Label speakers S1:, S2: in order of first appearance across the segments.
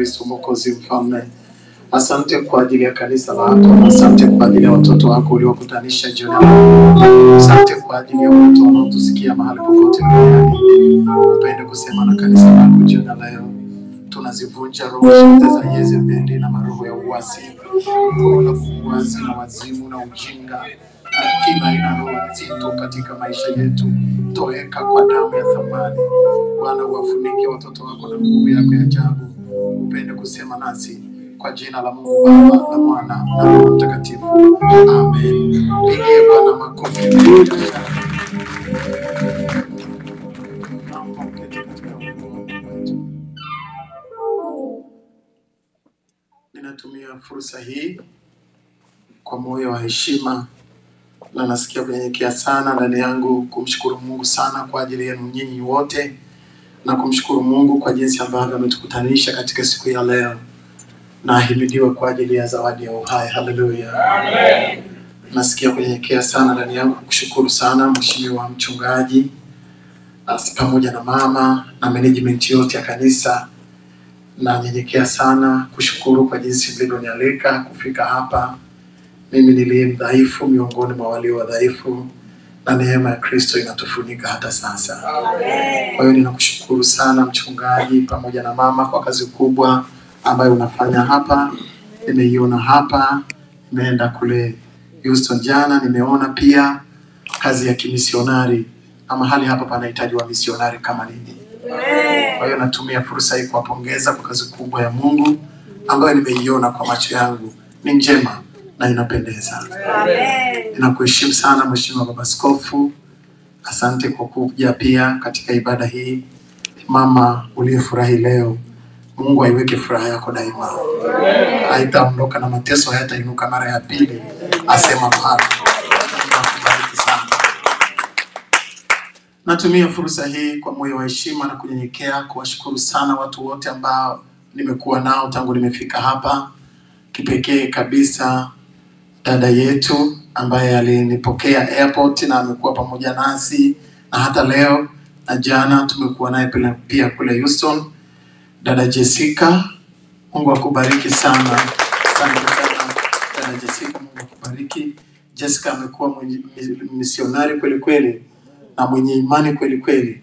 S1: Kristo Mwokozi Mfalme. Asante kwa ajili ya kanisa lako, asante kwa ajili ya watoto wako uliokutanisha jioni. Asante kwa ajili ya watu wanaotusikia mahali popote duniani. Upende kusema na kanisa lako jioni leo. Tunazivunja roho zote za Yezebeli na maroho ya uasi, roho la uasi na wazimu na ujinga, na kila aina roho nzito katika maisha yetu. Toeka kwa damu ya thamani. Bwana, uwafunike watoto wako na nguvu yako ya ajabu. Upende kusema nasi kwa jina la Mungu Baba na Mwana na Roho Mtakatifu. Amen. Pigie Bwana makofi. Ninatumia fursa hii kwa moyo wa heshima na nasikia kunyenyekea sana ndani yangu kumshukuru Mungu sana kwa ajili yenu nyinyi wote, na kumshukuru Mungu kwa jinsi ambavyo ametukutanisha katika siku ya leo. Na ahimidiwe kwa ajili ya zawadi ya uhai. Haleluya. Amen. Nasikia kunyenyekea sana ndani yangu kushukuru sana mheshimiwa mchungaji pamoja na mama na management yote ya kanisa. Na nyenyekea sana kushukuru kwa jinsi mlivyonialika kufika hapa. Mimi niliye mdhaifu miongoni mwa walio wadhaifu, na neema ya Kristo inatufunika hata sasa. Amen. Kwa hiyo ninakushukuru sana mchungaji pamoja na mama kwa kazi kubwa ambayo unafanya hapa. Nimeiona hapa, nimeenda kule Houston jana, nimeona pia kazi ya kimisionari, na mahali hapa panahitaji wa misionari kama ninyi. Kwa hiyo natumia fursa hii kuwapongeza kwa kazi kubwa ya Mungu ambayo nimeiona kwa macho yangu. Ni njema na inapendeza. Amen. Ninakuheshimu sana Mheshimiwa Baba Askofu. Asante kwa kuja pia katika ibada hii. Mama uliyefurahi leo, Mungu aiweke furaha yako daima. Haitaondoka na mateso hayatainuka mara ya pili, asema Bwana. Nakubariki sana. Natumia fursa hii kwa moyo wa heshima na kunyenyekea kuwashukuru sana watu wote ambao nimekuwa nao tangu nimefika hapa. Kipekee kabisa dada yetu ambaye alinipokea airport na amekuwa pamoja nasi, na hata leo na jana tumekuwa naye pia kule Houston. Dada Jessica, Mungu akubariki sana. Asante sana dada Jessica, Mungu akubariki. Jessica amekuwa misionari kweli kweli na mwenye imani kweli kweli.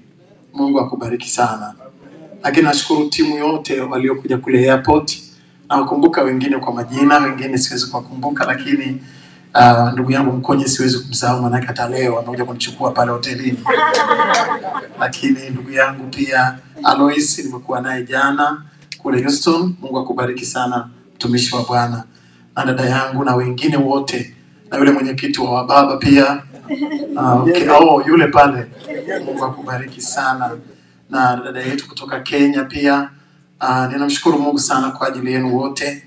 S1: Mungu akubariki sana. Lakini nashukuru timu yote waliokuja kule airport. Na wakumbuka wengine kwa majina, wengine siwezi kuwakumbuka, lakini ndugu yangu Mkonye siwezi kumsahau, maana hata leo amekuja kunichukua pale hotelini. Lakini ndugu yangu pia Alois nimekuwa naye jana kule Houston. Mungu akubariki sana mtumishi wa Bwana. Na dada yangu na wengine wote, na yule mwenyekiti wa wababa pia. Okay. Yule pale. Mungu akubariki sana. Na dada yetu kutoka Kenya pia. Ninamshukuru Mungu sana kwa ajili yenu wote.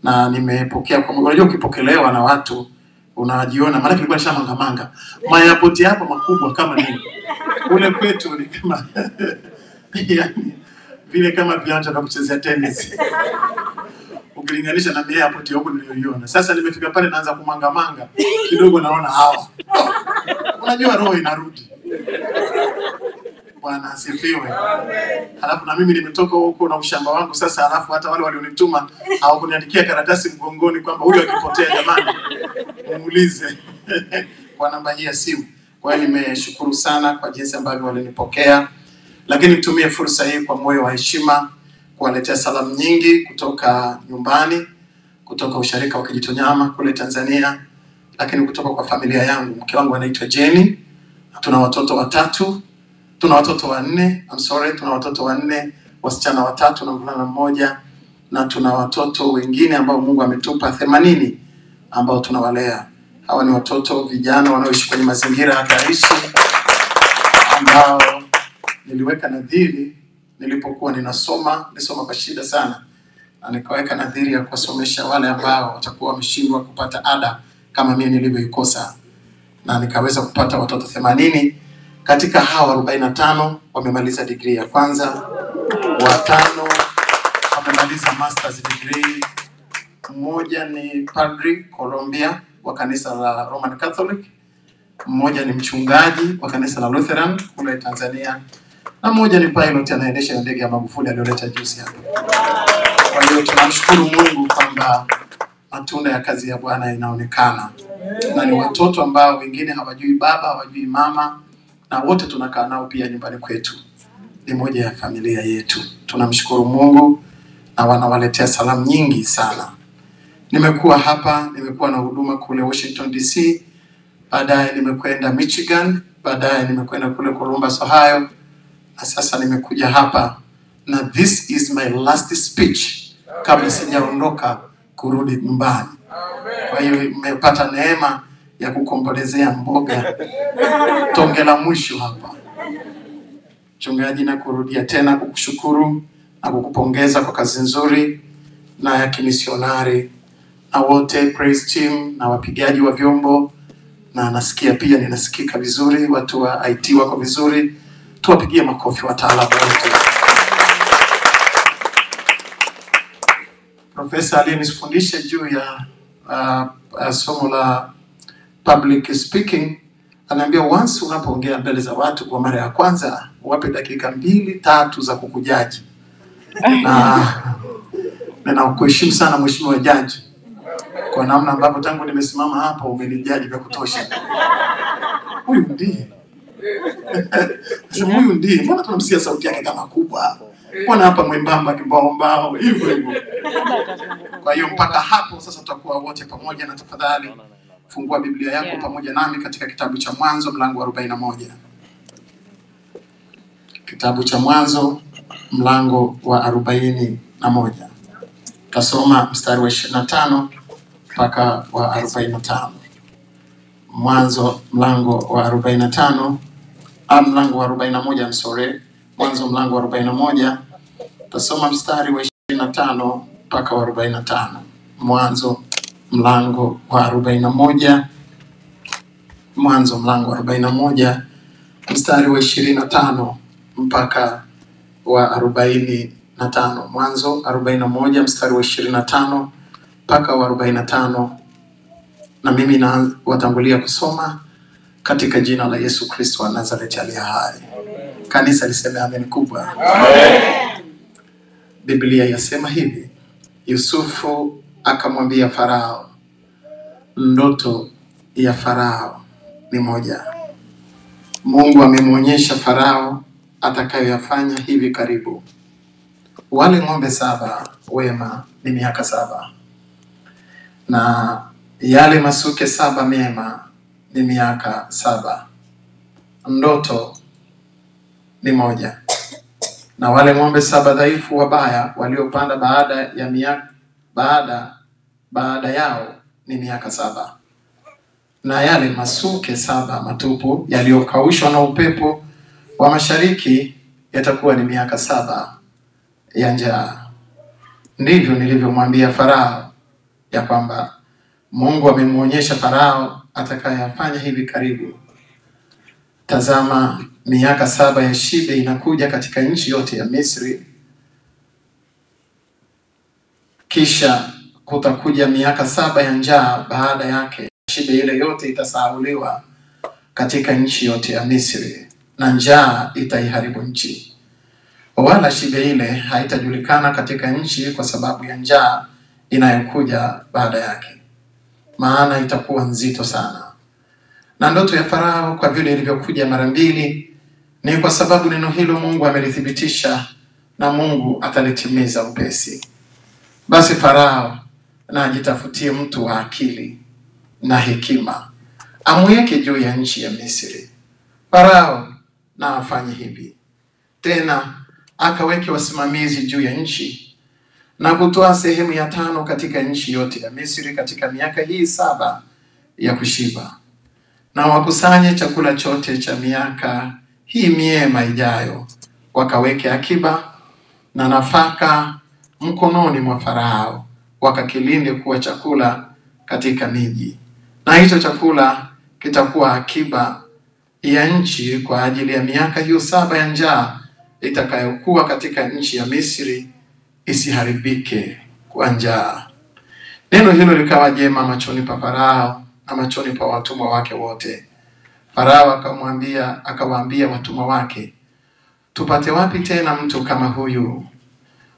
S1: Na nimepokea kwa Mungu. Unajua ukipokelewa na watu unajiona, maana kilikuwa shamangamanga. Mayapoti hapa makubwa kama nini. Ule kwetu ni kama yani vile kama viwanja vya kuchezea tennis. Ukilinganisha na airport huko niliyoiona. Sasa nimefika pale naanza kumangamanga kidogo, naona hawa. Unajua roho inarudi. Bwana asifiwe. Amen. Halafu na mimi nimetoka huko na ushamba wangu sasa, halafu hata wale walionituma hawakuniandikia karatasi mgongoni kwamba huyu akipotea jamani muulize kwa namba hii ya simu. Kwa hiyo nimeshukuru sana kwa jinsi ambavyo walinipokea. Lakini nitumie fursa hii kwa moyo wa heshima kuwaletea salamu nyingi kutoka nyumbani, kutoka usharika wa Kijitonyama kule Tanzania, lakini kutoka kwa familia yangu. Mke wangu anaitwa Jenny. Tuna watoto watatu. Tuna watoto wanne. Tuna watoto wanne, wasichana watatu na mvulana mmoja, na tuna watoto wengine ambao Mungu ametupa 80 ambao tunawalea. Hawa ni watoto vijana wanaoishi kwenye mazingira hatarishi ambao niliweka nadhiri nilipokuwa nilisoma kwa shida sana, na nikaweka nadhiri ya kuwasomesha wale ambao watakuwa wameshindwa kupata ada kama mimi nilivyoikosa, na nikaweza kupata watoto 80. Katika hawa 45 wamemaliza degree ya kwanza, 5 wamemaliza masters degree. Mmoja ni padri Colombia wa kanisa la Roman Catholic, mmoja ni mchungaji wa kanisa la Lutheran kule Tanzania, na mmoja ni pilot anaendesha ndege ya Magufuli aliyoleta juzi hapa. Kwa hiyo tunamshukuru Mungu kwamba matunda ya kazi ya Bwana inaonekana. Na ni watoto ambao wengine hawajui baba, hawajui mama, na wote tunakaa nao pia nyumbani kwetu. Ni moja ya familia yetu. Tunamshukuru Mungu na wanawaletea salamu nyingi sana. Nimekuwa hapa, nimekuwa na huduma kule Washington DC, baadaye nimekwenda Michigan, baadaye nimekwenda kule Columbus, Ohio, na sasa nimekuja hapa, na this is my last speech kabla sijaondoka kurudi nyumbani. Kwa hiyo nimepata neema ya kukombolezea mboga tonge la mwisho hapa. Mchungaji, na kurudia tena kukushukuru na kukupongeza kwa kazi nzuri na ya kimisionari, na wote praise team na wapigaji wa vyombo, na nasikia pia ninasikika vizuri, watu wa IT wako vizuri. Tuwapigie makofi wataalamu wote. Profesa alinifundisha juu ya somo la public speaking. Anaambia once unapoongea mbele za watu kwa mara ya kwanza, wape dakika 2-3 za kukujaji. Na kuheshimu sana mheshimiwa jaji kwa namna ambapo tangu nimesimama hapo umenijaji vya kutosha. Huyu ndiye. Huyu ndiye. Mbona tunamsikia sauti yake kama kubwa? Mbona hapa mwembamba kibao hivyo. Kwa hiyo mpaka hapo sasa tutakuwa wote pamoja, na tafadhali fungua Biblia yako pamoja nami katika kitabu cha Mwanzo mlango wa 41. Kitabu cha Mwanzo mlango wa 41. Tasoma mstari wa 25 mpaka wa 45. Mwanzo mlango wa 45, mlango wa 41, sorry. Mwanzo mlango wa 41, tasoma mstari wa 25 mpaka wa 45. Mwanzo mlango wa 41, Mwanzo mlango wa 41 mstari wa 25 mpaka wa 45. Mwanzo 41 mstari wa 25 mpaka wa 45. Na mimi na watangulia kusoma katika jina la Yesu Kristo wa Nazareti aliye hai. Kanisa liseme amen kubwa. Amen. Biblia yasema hivi: Yusufu akamwambia Farao, ndoto ya Farao ni moja. Mungu amemwonyesha Farao atakayoyafanya hivi karibu. Wale ng'ombe 7 wema ni miaka 7, na yale masuke 7 mema ni miaka 7. Ndoto ni moja. Na wale ng'ombe 7 dhaifu wabaya waliopanda baada yao ni miaka 7. Na yale masuke 7 matupu yaliyokaushwa na upepo wa mashariki yatakuwa ni miaka 7 ya njaa. Ndivyo nilivyomwambia Farao ya kwamba Mungu amemwonyesha Farao atakayafanya hivi karibu. Tazama, miaka 7 ya shibe inakuja katika nchi yote ya Misri. Kisha kutakuja miaka 7 ya njaa baada yake. Shibe ile yote itasahauliwa katika nchi yote ya Misri, na njaa itaiharibu nchi. Wala shibe ile haitajulikana katika nchi kwa sababu ya njaa inayokuja baada yake, maana itakuwa nzito sana. Na ndoto ya Farao kwa vile ilivyokuja mara 2, ni kwa sababu neno hilo Mungu amelithibitisha, na Mungu atalitimiza upesi. Basi Farao na ajitafutie mtu wa akili na hekima, amweke juu ya nchi ya Misri. Farao na afanye hivi. Tena akaweke wasimamizi juu ya nchi, na kutoa sehemu ya 5 katika nchi yote ya Misri katika miaka hii 7 ya kushiba. Na wakusanye chakula chote cha miaka hii miema ijayo, wakaweke akiba na nafaka mkononi mwa Farao, wakakilinde kuwa chakula katika miji. Na hicho chakula kitakuwa akiba ya nchi kwa ajili ya miaka hiyo 7 ya njaa itakayokuwa katika nchi ya Misri, isiharibike kwa njaa. Neno hilo likawa jema machoni pa Farao na machoni pa watumwa wake wote. Farao akawaambia watumwa wake, tupate wapi tena mtu kama huyu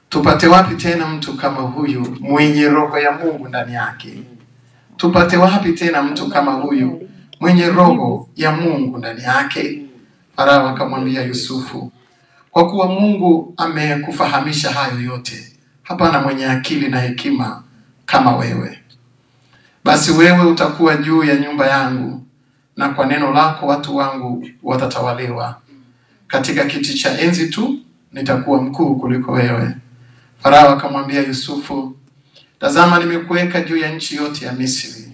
S1: Tupate wapi tena mtu kama huyu mwenye roho ya Mungu ndani yake? Tupate wapi tena mtu kama huyu mwenye roho ya Mungu ndani yake? Farao akamwambia Yusufu, kwa kuwa Mungu amekufahamisha hayo yote, hapana mwenye akili na hekima kama wewe. Basi wewe utakuwa juu ya nyumba yangu, na kwa neno lako watu wangu watatawaliwa. Katika kiti cha enzi tu nitakuwa mkuu kuliko wewe. Farao akamwambia Yusufu, tazama nimekuweka juu ya nchi yote ya Misri.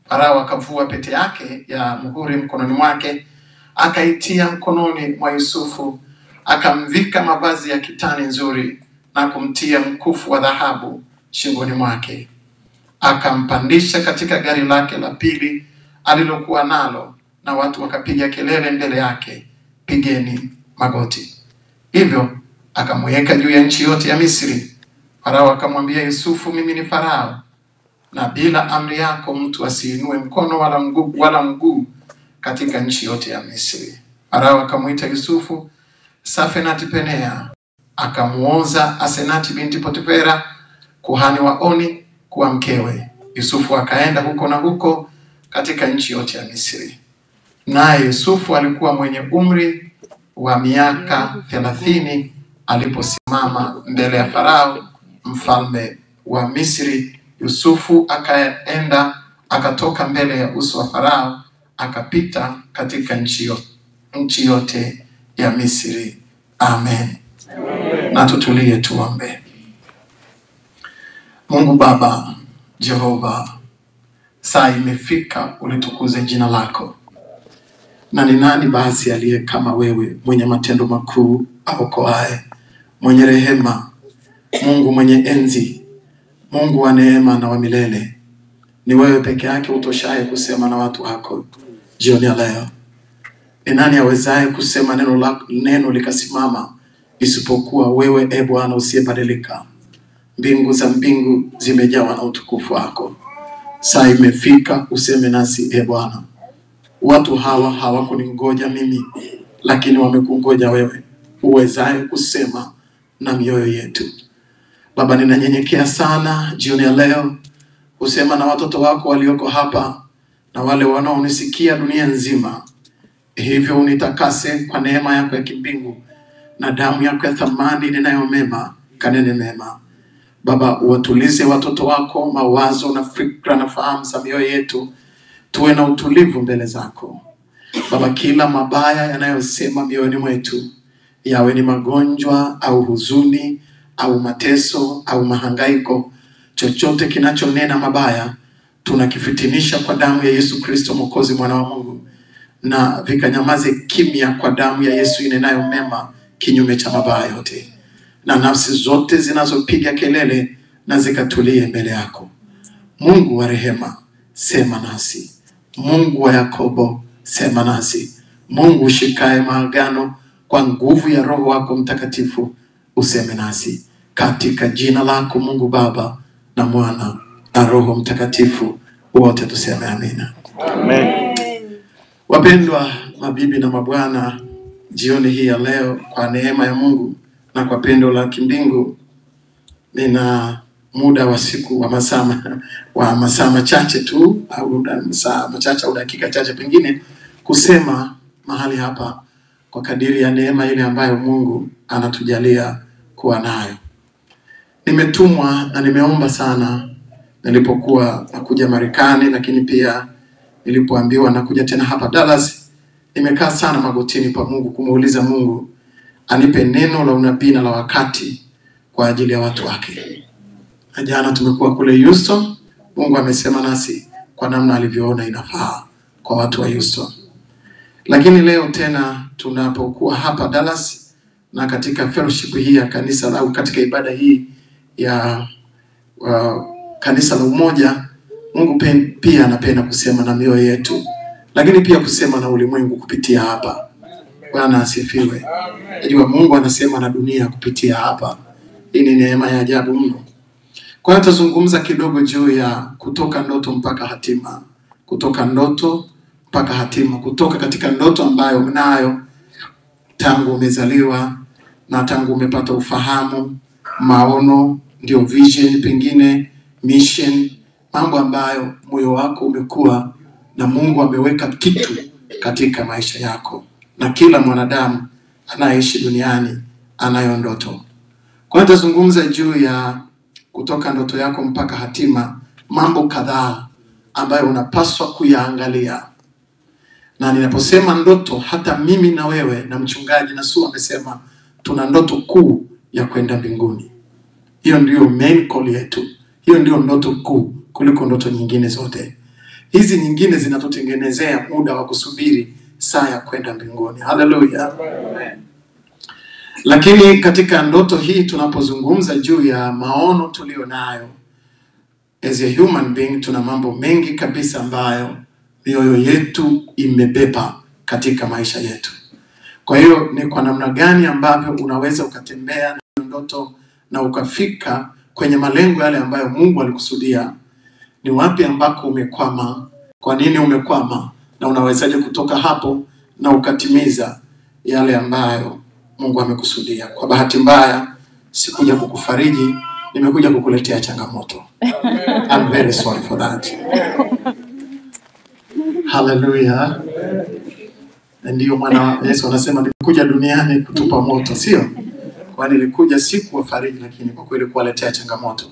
S1: Farao akavua pete yake ya muhuri mkononi mwake, akaitia mkononi mwa Yusufu, akamvika mavazi ya kitani nzuri na kumtia mkufu wa dhahabu shingoni mwake. Akampandisha katika gari lake la pili alilokuwa nalo, na watu wakapiga kelele mbele yake, pigeni magoti. Hivyo akamweka juu ya nchi yote ya Misri. Farao akamwambia Yusufu, mimi ni Farao, na bila amri yako mtu asiinue mkono wala mguu katika nchi yote ya Misri. Farao akamuita Yusufu Safenati-Penea, akamuoza Asenati binti Potifera kuhani wa Oni kuwa mkewe. Yusufu akaenda huko na huko katika nchi yote ya Misri. Naye Yusufu alikuwa mwenye umri wa miaka 30 aliposimama mbele ya Farao mfalme wa Misri. Yusufu akaenda akatoka mbele ya uso wa Farao, akapita katika nchi yote ya Misri. Amen. Na tutulie tuombe. Mungu Baba Jehova, saa imefika ulitukuze jina lako. Na ni nani basi aliye kama wewe, mwenye matendo makuu, aokoaye, mwenye rehema, Mungu mwenye enzi, Mungu wa neema na wa milele? Ni wewe peke yake utoshaye kusema na watu wako jioni ya leo. Ni nani awezaye kusema neno likasimama isipokuwa wewe, e Bwana usiyebadilika? Mbingu za mbingu zimejawa na utukufu wako. Saa imefika useme nasi, e Bwana. Watu hawa hawakuningoja mimi, lakini wamekungoja wewe, uwezaye kusema na mioyo yetu. Baba, ninanyenyekea sana jioni ya leo usema na watoto wako walioko hapa na wale wanaonisikia dunia nzima. Hivyo unitakase kwa neema yako ya kimbingu na damu yako ya thamani ninayo mema, kanene mema. Baba, uwatulize watoto wako mawazo na fikra na fahamu za mioyo yetu, tuwe na utulivu mbele zako. Baba, kila mabaya yanayosema mioyoni mwetu, yawe ni magonjwa au huzuni au mateso au mahangaiko, chochote kinachonena mabaya tunakifitinisha kwa damu ya Yesu Kristo Mwokozi, mwana wa Mungu, na vikanyamaze kimya kwa damu ya Yesu inenayo mema, kinyume cha mabaya yote. Na nafsi zote zinazopiga kelele na zikatulie mbele yako. Mungu wa rehema, sema nasi. Mungu wa Yakobo, sema nasi. Mungu ushikaye maagano kwa nguvu ya Roho wako Mtakatifu, useme nasi. Katika jina lako Mungu Baba na Mwana na Roho Mtakatifu, wote tuseme amina.
S2: Amen.
S1: Wapendwa mabibi na mabwana, jioni hii ya leo kwa neema ya Mungu na kwa pendo la kimbingu, nina muda wa siku wa masaa machache tu, au masaa machache au dakika chache pengine, kusema mahali hapa kwa kadiri ya neema ile ambayo Mungu anatujalia kuwa nayo. Nimetumwa na nimeomba sana nilipokuwa nakuja Marekani, lakini pia nilipoambiwa nakuja tena hapa Dallas. Nimekaa sana magotini pa Mungu kumuuliza Mungu anipe neno la unabii na la wakati kwa ajili ya watu wake. Na jana tumekuwa kule Houston, Mungu amesema nasi kwa namna alivyoona inafaa kwa watu wa Houston. Lakini leo tena tunapokuwa hapa Dallas na katika fellowship hii ya kanisa au katika ibada hii ya kanisa la umoja, Mungu pia anapenda kusema na mioyo yetu, lakini pia kusema na ulimwengu kupitia hapa. Bwana asifiwe. Najua Mungu anasema na dunia kupitia hapa. Hii ni neema ya ajabu mno. Kwa hiyo tutazungumza kidogo juu ya kutoka ndoto mpaka hatima. Kutoka ndoto mpaka hatima. Kutoka katika ndoto ambayo unayo tangu umezaliwa na tangu umepata ufahamu maono, ndio vision, pengine mission, mambo ambayo moyo wako umekuwa na Mungu ameweka kitu katika maisha yako. Na kila mwanadamu anayeishi duniani anayo ndoto. Kwa hiyo tazungumza juu ya kutoka ndoto yako mpaka hatima, mambo kadhaa ambayo unapaswa kuyaangalia. Na ninaposema ndoto, hata mimi na wewe na mchungaji Nasu amesema tuna ndoto kuu ya kwenda mbinguni. Hiyo ndio main goal yetu. Hiyo ndio ndoto kuu kuliko ndoto nyingine zote. Hizi nyingine zinatutengenezea muda wa kusubiri saa ya kwenda mbinguni. Hallelujah. Amen. Lakini katika ndoto hii tunapozungumza juu ya maono tulionayo, as a human being tuna mambo mengi kabisa ambayo mioyo yetu imebeba katika maisha yetu. Kwa hiyo ni kwa namna gani ambavyo unaweza ukatembea na ndoto na ukafika kwenye malengo yale ambayo Mungu alikusudia? Ni wapi ambako umekwama? Kwa nini umekwama? Na unawezaje kutoka hapo na ukatimiza yale ambayo Mungu amekusudia? Kwa bahati mbaya sikuja kukufariji, nimekuja kukuletea changamoto. I'm very sorry for that. Hallelujah. Ndio maana Yesu anasema nilikuja duniani kutupa moto, sio? Kwa nilikuja si kuwafariji, lakini kwa kweli kuwaletea changamoto.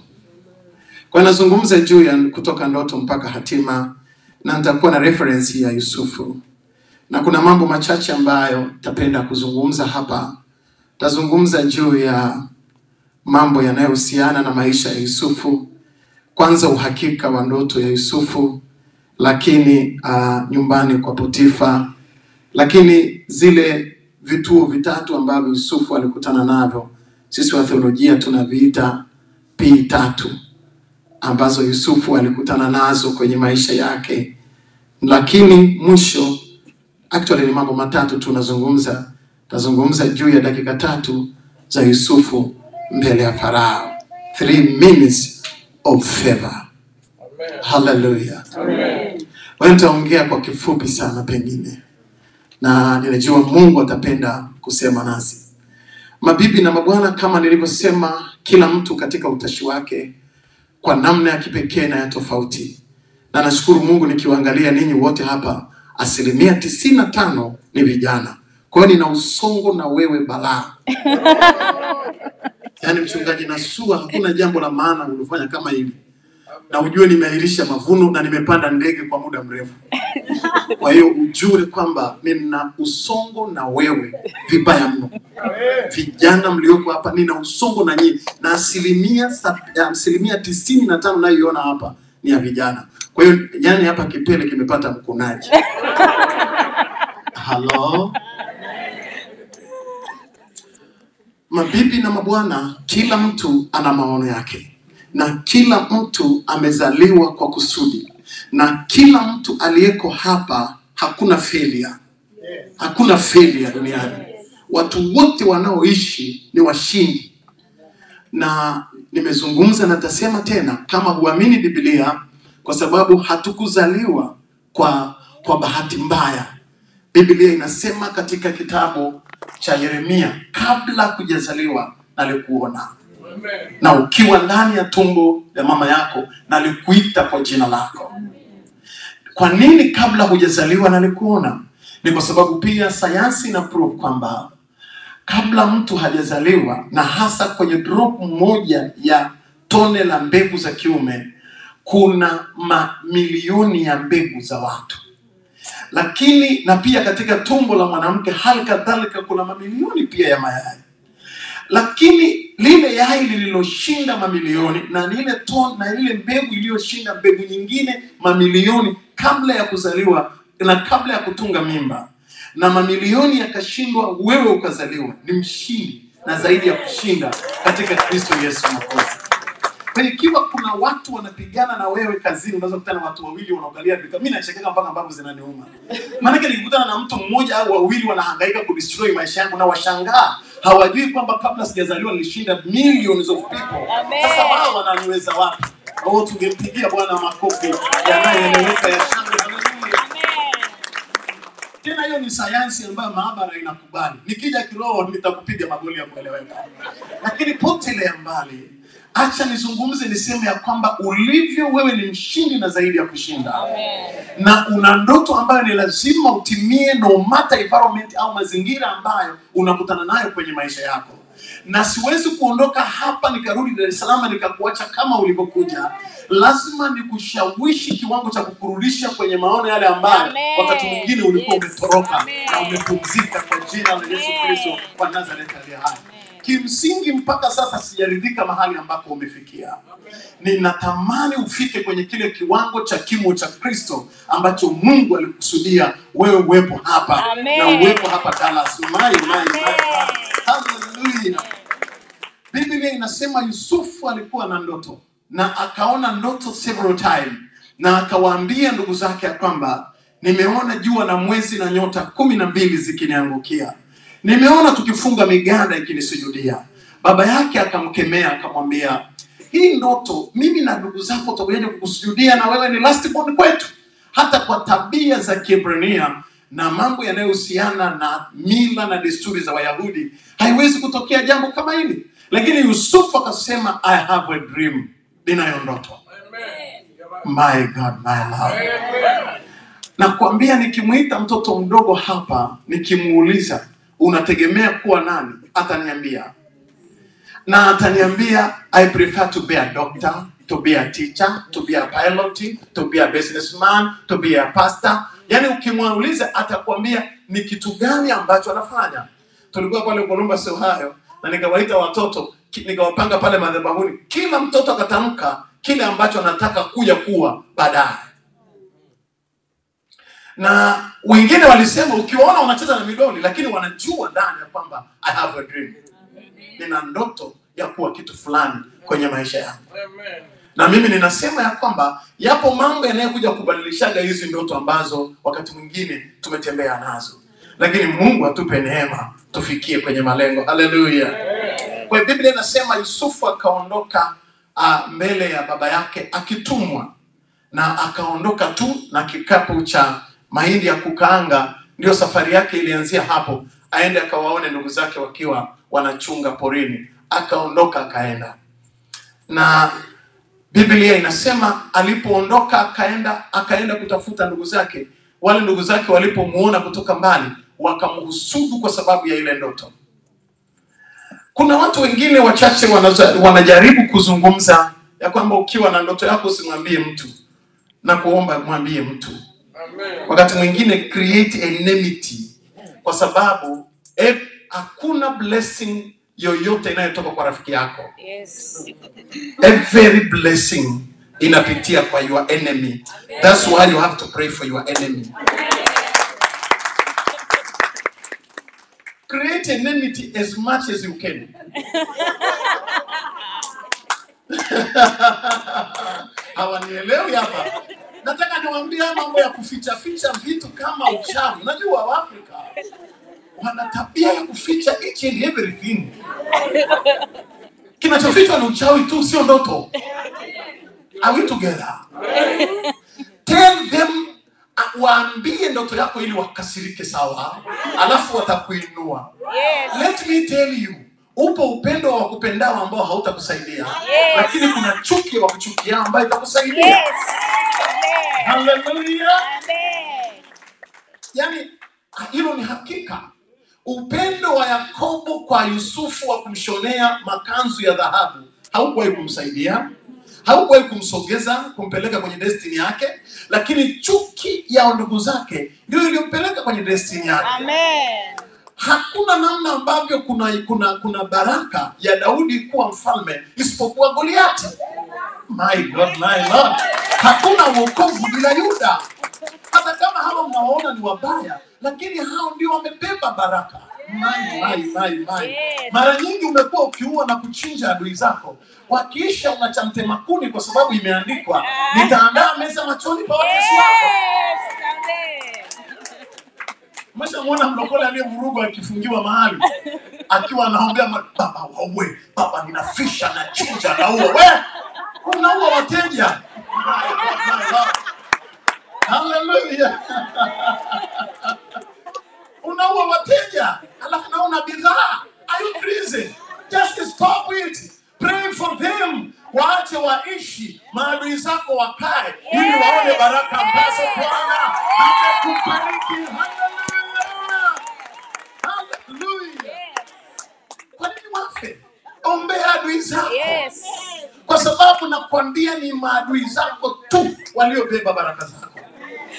S1: Kwa nazungumza juu ya kutoka ndoto mpaka hatima, na nitakuwa na reference ya Yusufu. Na kuna mambo machache ambayo tapenda kuzungumza hapa. Tazungumza juu ya mambo yanayohusiana na maisha ya Yusufu. Kwanza uhakika wa ndoto ya Yusufu, lakini nyumbani kwa Potifa, lakini zile vituo vitatu ambavyo Yusufu alikutana navyo, sisi wa theolojia tunaviita P3 ambazo Yusufu alikutana nazo kwenye maisha yake. Lakini mwisho actually ni mambo matatu tunazungumza. Tazungumza juu ya dakika 3 za Yusufu mbele ya Farao. 3 minutes of favor. Amen. Hallelujah. Amen. Wewe nitaongea kwa kifupi sana pengine, na ninajua Mungu atapenda kusema nasi. Mabibi na mabwana, kama nilivyosema, kila mtu katika utashi wake kwa namna ya kipekee na ya tofauti. Na nashukuru Mungu nikiwaangalia ninyi wote hapa, 95% ni vijana. Kwa hiyo nina usongo na wewe balaa. Yaani mchungaji Nasu, hakuna jambo la maana ulifanya kama hili. Na ujue nimeahirisha mavuno na nimepanda ndege kwa muda mrefu. Kwa hiyo ujue kwamba nina usongo na wewe vibaya mno. Vijana mlioko hapa nina usongo na nyinyi, na asilimia 95 nayoiona hapa ni ya vijana. Kwa hiyo yani hapa kipele kimepata mkunaji. Hello. Mabibi na mabwana, kila mtu ana maono yake. Na kila mtu amezaliwa kwa kusudi. Na kila mtu aliyeko hapa hakuna failure. Hakuna failure duniani. Watu wote wanaoishi ni washindi. Na nimezungumza na tasema tena, kama huamini Biblia, kwa sababu hatukuzaliwa kwa bahati mbaya. Biblia inasema katika kitabu cha Yeremia, kabla kujazaliwa nalikuona. Na ukiwa ndani ya tumbo ya mama yako nalikuita kwa jina lako. Kwa nini kabla hujazaliwa nalikuona? Ni kwa sababu pia sayansi ina prove kwamba kabla mtu hajazaliwa, na hasa kwenye drop moja ya tone la mbegu za kiume, kuna mamilioni ya mbegu za watu. Lakini na pia katika tumbo la mwanamke hali kadhalika kuna mamilioni pia ya mayai. Lakini lile yai lililoshinda mamilioni na lile tone na lile mbegu iliyoshinda mbegu nyingine mamilioni kabla ya kuzaliwa na kabla ya kutunga mimba, na mamilioni yakashindwa, wewe ukazaliwa, ni mshindi na zaidi ya kushinda katika Kristo Yesu Mwokozi. Kwa ikiwa kuna watu wanapigana na wewe kazini, unaweza kukutana na watu wawili wanaangalia vika. Mimi nachekeka mpaka mbavu zinaniuma. Maana nikikutana na mtu mmoja au wawili wanahangaika kudestroy maisha yangu, na washangaa hawajui kwamba kabla sijazaliwa nilishinda millions of people. Sasa wao wananiweza wapi? Au tungempigia Bwana makofi yanayoeleweka ya shangwe. Tena hiyo ni sayansi ambayo maabara inakubali. Nikija kiroho nitakupiga magoli ya kueleweka. Lakini potelea mbali, acha nizungumze niseme ya kwamba ulivyo wewe ni mshindi na zaidi ya kushinda.
S2: Amen.
S1: Na una ndoto ambayo ni lazima utimie no matter environment au mazingira ambayo unakutana nayo kwenye maisha yako. Na siwezi kuondoka hapa nikarudi Dar es Salaam nikakuacha kama ulivyokuja. Lazima nikushawishi kiwango cha kukurudisha kwenye maono yale ambayo wakati mwingine ulikuwa umetoroka na umepumzika kwa jina la Yesu Kristo wa Nazareti aliye hai. Kimsingi mpaka sasa sijaridhika mahali ambako umefikia. Ninatamani ufike kwenye kile kiwango cha kimo cha Kristo ambacho Mungu alikusudia wewe uwepo hapa.
S2: Amen.
S1: Na uwepo hapa Dallas. Hallelujah. Biblia inasema Yusufu alikuwa na ndoto na akaona ndoto several times na akawaambia ndugu zake ya kwamba nimeona jua na mwezi na nyota 12 zikiniangukia. Nimeona tukifunga miganda ikinisujudia. Baba yake akamkemea akamwambia, hii ndoto mimi na ndugu zako tutakuja kukusujudia na wewe ni last born kwetu. Hata kwa tabia za Kiebrania na mambo yanayohusiana na mila na desturi za Wayahudi haiwezi kutokea jambo kama hili. Lakini Yusufu akasema, I have a dream. Ninayo ndoto. My God, my Lord. Na kuambia nikimuita mtoto mdogo hapa, nikimuuliza unategemea kuwa nani? Ataniambia. Na ataniambia, I prefer to be a doctor, to be a teacher, to be a pilot, to be a businessman, to be a pastor. Yani ukimuuliza atakwambia ni kitu gani ambacho anafanya. Tulikuwa pale Columbus, Ohio, na nikawaita watoto, nikawapanga pale madhabahuni. Kila mtoto akatamka kile ambacho anataka kuja kuwa baadaye. Na wengine walisema ukiwaona wanacheza na midoli lakini wanajua ndani ya kwamba I have a dream. Nina ndoto ya kuwa kitu fulani kwenye maisha yangu. Na mimi ninasema ya kwamba yapo mambo yanayokuja kubadilishaga hizi ndoto ambazo wakati mwingine tumetembea nazo. Lakini Mungu atupe neema tufikie kwenye malengo. Hallelujah. Kwa hiyo Biblia inasema Yusufu akaondoka mbele ya baba yake akitumwa, na akaondoka tu na kikapu cha mahindi ya kukaanga. Ndio safari yake ilianzia hapo, aende akawaone ndugu zake wakiwa wanachunga porini. Akaondoka akaenda. Na Biblia inasema alipoondoka akaenda kutafuta ndugu zake. Wale ndugu zake walipomuona kutoka mbali wakamhusudu kwa sababu ya ile ndoto. Kuna watu wengine wachache wanajaribu kuzungumza ya kwamba ukiwa na ndoto yako usimwambie mtu, na kuomba mwambie mtu. Amen. Wakati mwingine create enmity, kwa sababu hakuna blessing yoyote inayotoka kwa rafiki yako.
S2: Yes.
S1: Every blessing inapitia kwa your enemy. That's why you have to pray for your enemy. Create enmity as much as you can. Hawanielewi hapa. Nataka niwaambie mambo ya kuficha vitu kama uchawi. Unajua Waafrika wana tabia ya kuficha each and everything. Kinachofichwa ni uchawi tu, sio ndoto. Are we together? Tell them, waambie ndoto yako ili wakasirike, sawa? Alafu watakuinua.
S2: Yes.
S1: Let me tell you, upo upendo wa kupendao ambao hautakusaidia.
S2: Yes.
S1: Lakini kuna chuki wa kuchukia ambayo itakusaidia.
S2: Yes.
S1: Hallelujah.
S2: Amen.
S1: Yani hilo ni hakika. Upendo wa Yakobo kwa Yusufu wa kumshonea makanzu ya dhahabu haukuwahi kumsaidia, haukuwahi kumsogeza, kumpeleka kwenye destiny yake, lakini chuki ya ndugu zake ndio iliyompeleka kwenye destiny yake.
S2: Amen.
S1: Hakuna namna ambavyo kuna baraka ya Daudi kuwa mfalme isipokuwa Goliati. My God, my Lord. Hakuna wokovu bila Yuda. Hata kama hao mnaoona ni wabaya, lakini hao ndio wamebeba baraka. Yes. Mara nyingi umekuwa ukiua na kuchinja adui zako, wakiisha unachamtema kuni kwa sababu imeandikwa nitaandaa meza machoni pa watesi wako.
S2: Yes. Amen.
S1: Umeshamuona mlokole aliyevurugwa akifungiwa mahali akiwa anaombea baba waue, baba ninafisha na chinja na uwe. Wewe unaua wateja. Hallelujah. unaua wateja, alafu naona bidhaa. Are you crazy? Just stop it. Pray for them. Waache waishi, maadui zako wakae, ili waone baraka ambazo Bwana amekubariki. Hallelujah. Hallelujah. Kwa nini wafe? Ombea adui zako.
S2: Yes.
S1: Kwa sababu nakwambia ni maadui zako tu waliobeba baraka zako.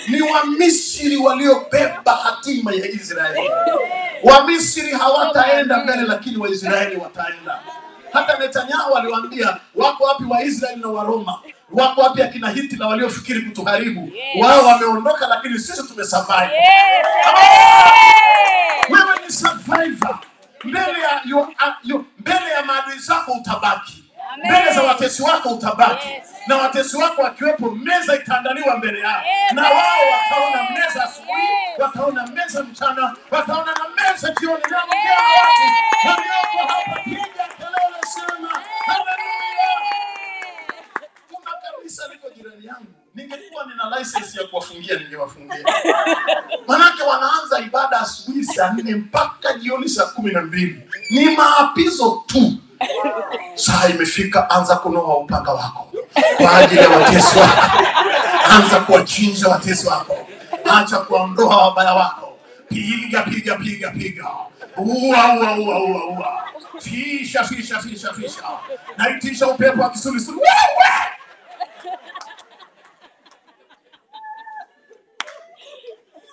S1: Ni Wamisri waliobeba hatima ya Israeli. Wamisri hawataenda mbele, lakini Waisraeli wataenda. Hata Netanyahu aliwaambia, wako wapi Waisraeli na Waroma? Wako wapi akina Hitler waliofikiri kutuharibu? Wao wameondoka, lakini sisi tumesurvive. Wewe ni survivor. Mbele ya maadui zako utabaki. Mbele za watesi wako utabaki. Na watesi wako wakiwepo, meza itaandaliwa mbele yao. Na wao wataona meza asubuhi, wataona meza mchana, wataona na meza jioni. Na watu walioko hapa, piga kelele, sema haleluya. Kuna kanisa liko jirani yangu. Ningekuwa nina license ya kuwafungia, ningewafungia. Manake wanaanza ibada asubuhi saa 4 mpaka jioni saa 12. Ni maapizo tu. Saa imefika, anza kunoa upanga wako kwa ajili ya watesi wako. Anza kuwachinja watesi wako. Acha kuondoa wabaya wako. Piga piga piga piga. Ua. Fisha. Naitisha upepo wa kisulisuli.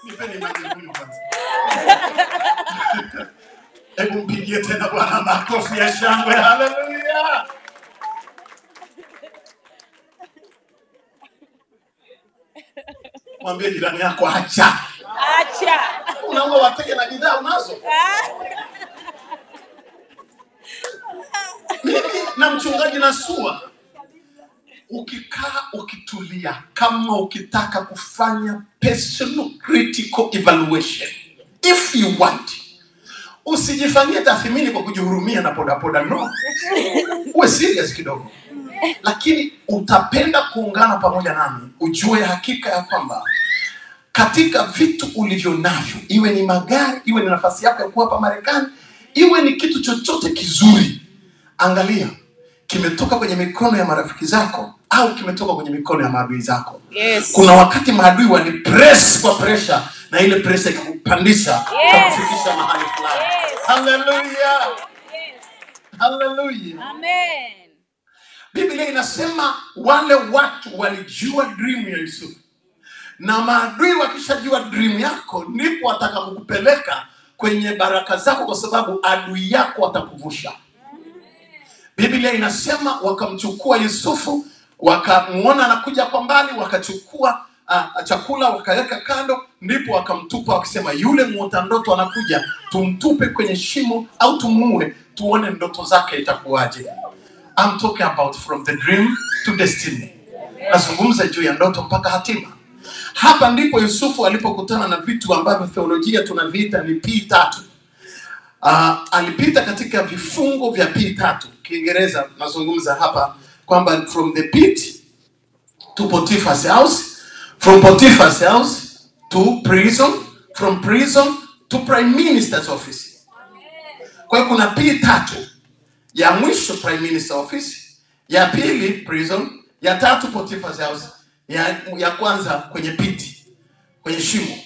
S1: Nipeni maji huyu kwanza. Hebu mpigie tena Bwana makofi ya shangwe. Haleluya. Mwambie jirani yako acha. Unaomba wateja na bidhaa unazo. Mimi na mchungaji Nasua, ukikaa ukitulia, kama ukitaka kufanya personal critical evaluation, if you want, usijifanyie tathmini kwa kujihurumia na poda no. Uwe serious kidogo. Lakini utapenda kuungana pamoja nami, ujue hakika ya kwamba katika vitu ulivyo navyo, iwe ni magari, iwe ni nafasi yako ya kuwa hapa Marekani, iwe ni kitu chochote kizuri, angalia kimetoka kwenye mikono ya marafiki zako au kimetoka kwenye mikono ya maadui zako. Kuna wakati maadui wani press kwa pressure, na ile pressure ikakupandisha na kufikisha mahali fulani. Hallelujah. Hallelujah.
S2: Amen.
S1: Biblia inasema wale watu walijua dream ya Yusufu. Na maadui wakishajua dream yako, ndipo watakakupeleka kwenye baraka zako, kwa sababu adui yako watakuvusha. Biblia inasema wakamchukua Yusufu, wakamuona anakuja kwa mbali, wakachukua chakula wakaweka kando, ndipo wakamtupa wakisema, yule muota ndoto anakuja, tumtupe kwenye shimo au tumuue, tuone ndoto zake itakuwaje. I'm talking about from the dream to destiny. Nazungumza juu ya ndoto mpaka hatima. Hapa ndipo Yusufu alipokutana na vitu ambavyo theolojia tunaviita ni P3. Alipita katika vifungo vya P3. Kiingereza nazungumza hapa kwamba from the pit to Potiphar's house, from Potiphar's house to prison, from prison to prime minister's office. Kwa hiyo kuna P3. Ya mwisho prime minister office, ya pili prison, ya tatu Potiphar's house, ya kwanza kwenye piti, kwenye shimo.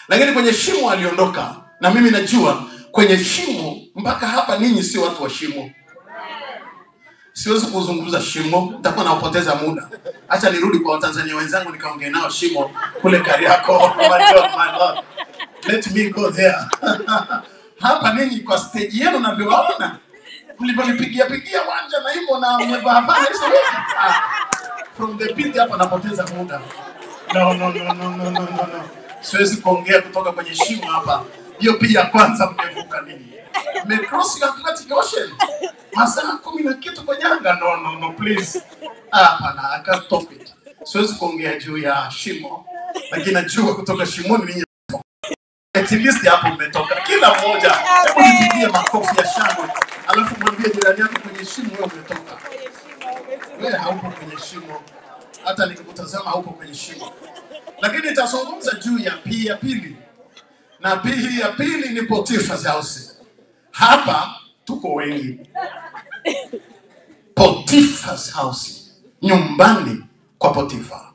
S1: Lakini kwenye shimo aliondoka, na mimi najua kwenye shimo mpaka hapa ninyi si watu wa shimo. Siwezi kuzungumza shimo, nitakuwa napoteza muda. Acha nirudi kwa Watanzania wenzangu nikaongea nao shimo kule Kariako. Oh my God, my Lord. Let me go there. Hapa ninyi kwa stage yenu navyowaona, mliponipigia wanja na hivyo na mmevaa hapa hizo. From the pit hapa napoteza muda. No. Siwezi kuongea kutoka kwenye shimo hapa. Hiyo pia kwanza mmevuka nini? Mmecross Atlantic Ocean. Masaa 10 na kitu kwenye anga. No, please. Hapana, I can't stop it. Siwezi kuongea juu ya shimo. Lakini najua kutoka shimoni ninyi. At least hapo mmetoka. Kila mmoja. Hebu nipigie makofi ya shangwe. Alafu mwambie jirani yako kwenye shimo wewe umetoka. Wewe haupo kwenye shimo. Hata nikikutazama haupo kwenye shimo. Lakini nitazungumza juu ya pili. Na hii ya pili ni Potiphar's house. Hapa tuko wengi. Potiphar's house, nyumbani kwa Potifa.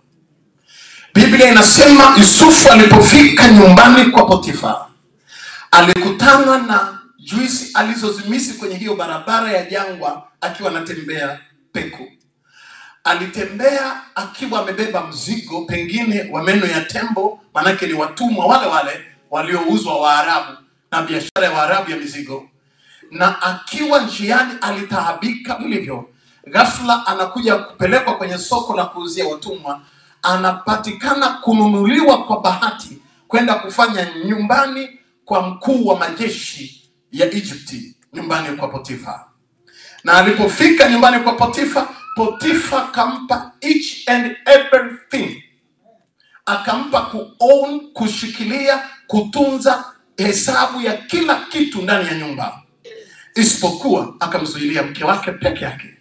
S1: Biblia inasema Yusufu alipofika nyumbani kwa Potifa, alikutana na juisi alizozimisi kwenye hiyo barabara ya jangwa akiwa anatembea peku. Alitembea akiwa amebeba mzigo pengine wa meno ya tembo, manake ni watumwa wale waliouzwa Waarabu na biashara ya Waarabu ya mizigo. Na akiwa njiani alitaabika vilivyo. Ghafla anakuja kupelekwa kwenye soko la kuuzia watumwa, anapatikana kununuliwa kwa bahati kwenda kufanya nyumbani kwa mkuu wa majeshi ya Egypti, nyumbani kwa Potifa. Na alipofika nyumbani kwa Potifa, Potifa akampa each and everything. Akampa kuown, kushikilia, kutunza hesabu ya kila kitu ndani ya nyumba. Isipokuwa akamzuilia mke wake peke yake.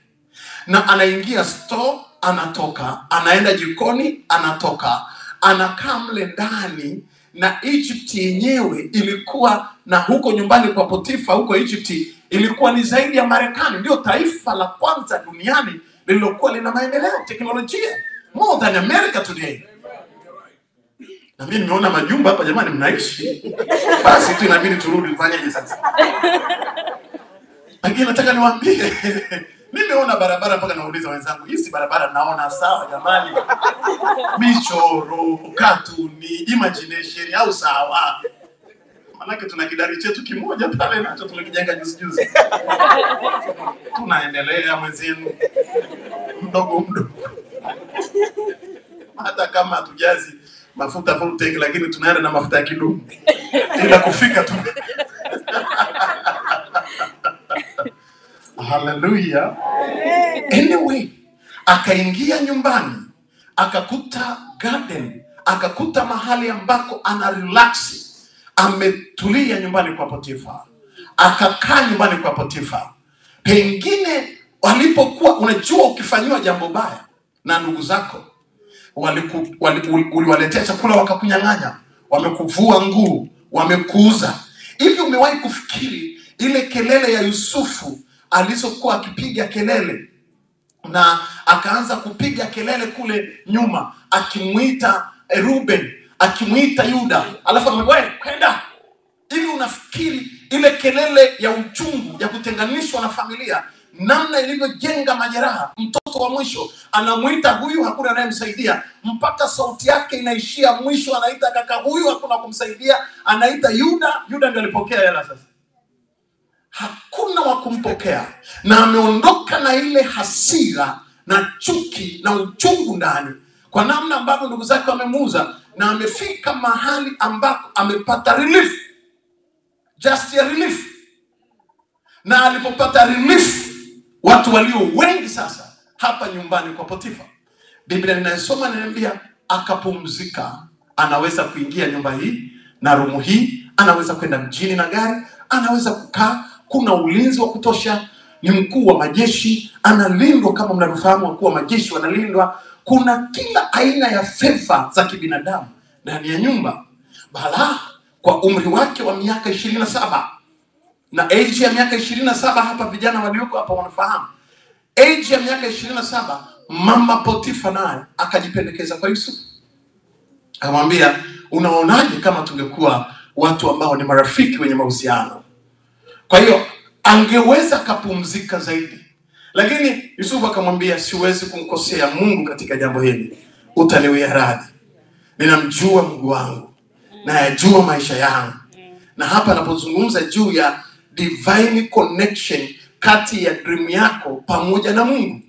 S1: Na anaingia store, anatoka, anaenda jikoni, anatoka, anakaa mle ndani. Na Egypt yenyewe ilikuwa, na huko nyumbani kwa Potifa huko Egypt ilikuwa ni zaidi ya Marekani. Ndio taifa la kwanza duniani lililokuwa lina maendeleo teknolojia, more than America today. Na mimi nimeona majumba hapa jamani, mnaishi. Basi tu inabidi turudi tufanyeje sasa. Lakini nataka niwaambie, nimeona barabara mpaka nauliza wenzangu, hii si barabara naona sawa jamani? Michoro, katuni, imagination au sawa? Manake tuna kidari chetu kimoja pale nacho tulikijenga juzi. Tunaendelea mwenzenu mdogo. Hata kama hatujazi mafuta full tank, lakini tunaenda na mafuta ya kidumu. Ila kufika tu. Hallelujah. Anyway, akaingia nyumbani, akakuta garden, akakuta mahali ambako ana relax, ametulia nyumbani kwa Potifa. Akakaa nyumbani kwa Potifa. Pengine walipokuwa, unajua ukifanywa jambo baya na ndugu zako, uliwaletea chakula wakakunyang'anya, wamekuvua nguo, wamekuuza. Hivi umewahi kufikiri ile kelele ya Yusufu alizokuwa akipiga kelele, na akaanza kupiga kelele kule nyuma akimuita Ruben, akimuita Yuda, alafu wewe kwenda. Hivi unafikiri ile kelele ya uchungu ya kutenganishwa na familia namna ilivyojenga majeraha? Mtoto wa mwisho anamuita huyu, hakuna anayemsaidia, mpaka sauti yake inaishia mwisho, anaita kaka huyu, hakuna kumsaidia, anaita Yuda. Yuda ndiye alipokea hela sasa. Hakuna wa kumpokea, na ameondoka na ile hasira na chuki na uchungu ndani, kwa namna ambavyo ndugu zake wamemuuza, na amefika mahali ambako amepata relief, just a relief. Na alipopata relief, watu walio wengi sasa hapa nyumbani kwa Potifa, Biblia ninayosoma inaniambia akapumzika. Anaweza kuingia nyumba hii na rumu hii, anaweza kwenda mjini na gari, anaweza kukaa, kuna ulinzi wa kutosha, ni mkuu wa majeshi, analindwa kama mnavyofahamu wakuu wa majeshi wanalindwa. Kuna kila aina ya favor za kibinadamu ndani ya nyumba. Bala kwa umri wake wa miaka 27, na age ya miaka 27 hapa vijana walioko hapa wanafahamu. Age ya miaka 27, mama Potifa naye akajipendekeza kwa Yusufu. Akamwambia, unaonaje kama tungekuwa watu ambao ni marafiki wenye mahusiano? Kwa hiyo angeweza kapumzika zaidi. Lakini Yusufu akamwambia, siwezi kumkosea Mungu katika jambo hili, utaniwia radhi. Ninamjua Mungu wangu, na yajua maisha yangu. Na hapa anapozungumza juu ya divine connection kati ya dream yako pamoja na Mungu,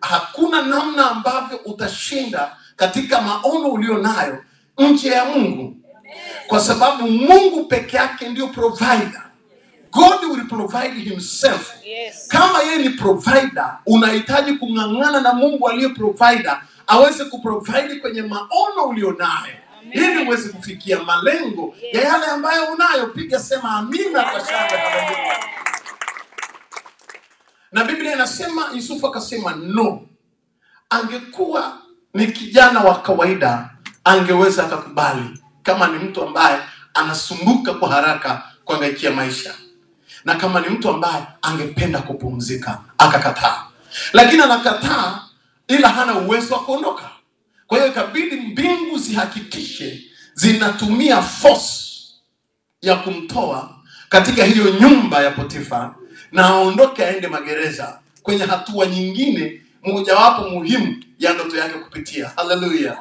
S1: hakuna namna ambavyo utashinda katika maono ulionayo nje ya Mungu, kwa sababu Mungu peke yake ndio provider. God will provide himself.
S2: Yes.
S1: Kama yeye ni provider, unahitaji kung'ang'ana na Mungu aliye provider aweze kuprovide kwenye maono ulionayo, ili uweze kufikia malengo ya yale ambayo unayo. Piga sema amina kwa shangwe. Na Biblia inasema Yusufu akasema no. Angekuwa ni kijana wa kawaida, angeweza akakubali. Kama ni mtu ambaye anasumbuka kwa haraka kuangaikia maisha, na kama ni mtu ambaye angependa kupumzika akakataa. Lakini anakataa ila hana uwezo wa kuondoka. Kwa hiyo ikabidi mbingu zihakikishe zinatumia force ya kumtoa katika hiyo nyumba ya Potifa na aondoke aende magereza, kwenye hatua nyingine mojawapo muhimu ya ndoto yake kupitia. Haleluya.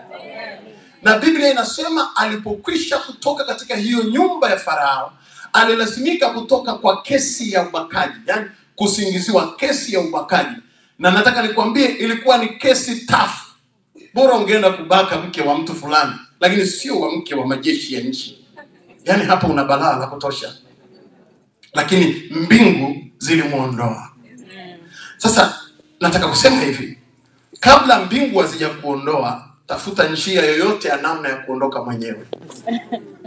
S1: Na Biblia inasema alipokwisha kutoka katika hiyo nyumba ya Farao, alilazimika kutoka kwa kesi ya ubakaji, yani kusingiziwa kesi ya ubakaji. Na nataka nikwambie ilikuwa ni kesi tough. Bora ungeenda kubaka mke wa mtu fulani, lakini sio wa mke wa majeshi ya nchi. Yani hapa una balaa la kutosha. Lakini mbingu zilimuondoa. Sasa nataka kusema hivi, kabla mbingu hazija kuondoa, tafuta njia yoyote ya namna ya kuondoka mwenyewe.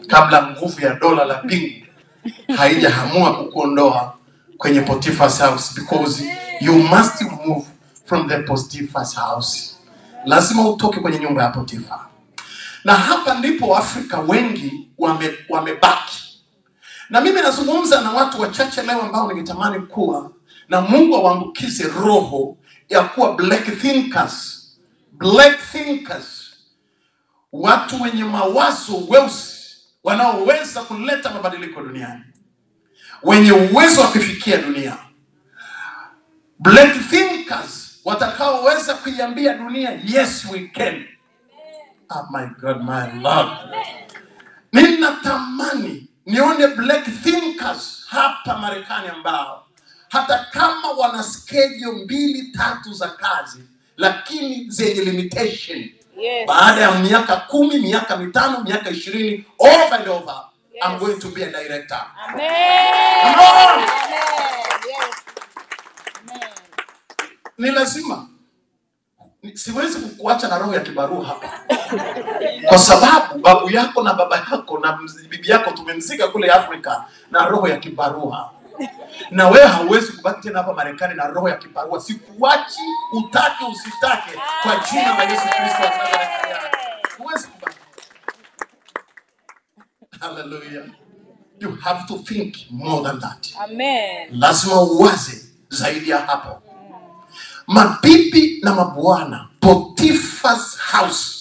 S1: Kabla nguvu ya dola la mbingu haijahamua kukuondoa kwenye Potiphar's house, because you must move from the Potiphar's house. Lazima utoke kwenye nyumba ya Potifa. Na hapa ndipo Afrika wengi wamebaki. Na mimi nazungumza na watu wachache leo ambao ningetamani kuwa na Mungu awaambukize roho ya kuwa black thinkers. Black thinkers. Watu wenye mawazo weusi wanaoweza kuleta mabadiliko duniani. Wenye uwezo wa kufikia dunia. Black thinkers watakaoweza kuiambia dunia yes we can. Oh my God, my Lord. Ninatamani nione black thinkers hapa Marekani ambao hata kama wana schedule 2-3 za kazi, lakini zenye limitation. Yes. Baada ya miaka 10, miaka 5, miaka 20, over and over, yes, I'm going to be a director.
S2: Amen.
S1: Amen.
S2: Yes. Amen.
S1: Ni lazima. Siwezi kukuacha na roho ya kibarua hapa. Kwa sababu babu yako na baba yako na bibi yako tumemzika kule Afrika na roho ya kibarua. Na wewe hauwezi kubaki tena hapa Marekani na roho ya kibarua. Sikuachi utake usitake, kwa jina la Yesu Kristo wa Nazareti. Huwezi kubaki. Hallelujah. You have to think more than that.
S2: Amen.
S1: Lazima uwaze zaidi ya hapo. Mabibi na mabwana, Potiphar's house.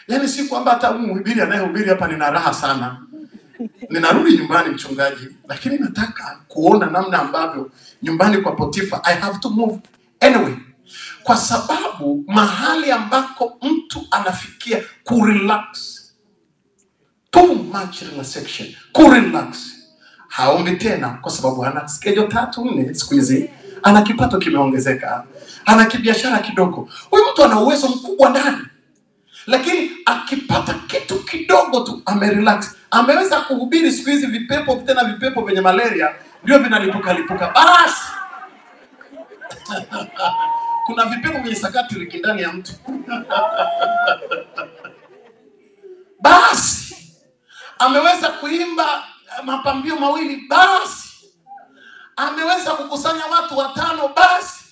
S1: Yani si kwamba hata mhubiri anayehubiri hapa nina raha sana. Ninarudi nyumbani mchungaji, lakini nataka kuona namna ambavyo nyumbani kwa Potifa I have to move anyway. Kwa sababu mahali ambako mtu anafikia kurelax, too much relaxation, kurelax, haombi tena kwa sababu ana schedule 3-4 siku hizi, ana kipato kimeongezeka, ana kibiashara kidogo. Huyu mtu ana uwezo mkubwa ndani, lakini akipata kitu kidogo tu amerelax. Ameweza kuhubiri siku hizi vipepo, tena vipepo venye malaria ndio vinalipuka. Basi kuna vipepo vyenye sakatiri ndani ya mtu. Basi ameweza kuimba mapambio mawili. Basi ameweza kukusanya watu 5. Basi